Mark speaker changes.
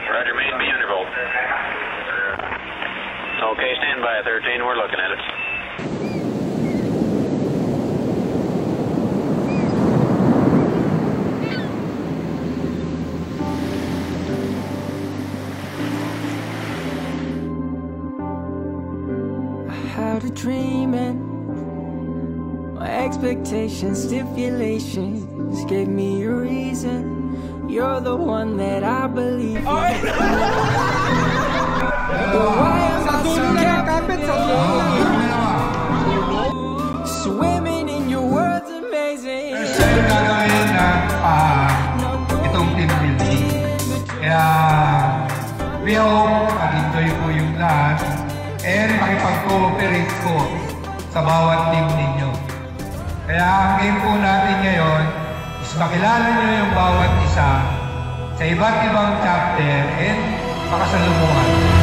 Speaker 1: Roger, main B undervolt. Okay, stand by 13, we're looking at it.
Speaker 2: Had a dream and my expectations, stipulations gave me a reason. You're the one that I believe in. Why am I so captivated? Swimming in your world's amazing.
Speaker 3: Sa'yo gagawin na itong team building. Kaya we hope mag-enjoy po yung lahat and makipag-cooperate po sa bawat team ninyo. Kaya ang game po natin ngayon is makilala nyo yung bawat isa sa iba't ibang chapter and makasalumuhan.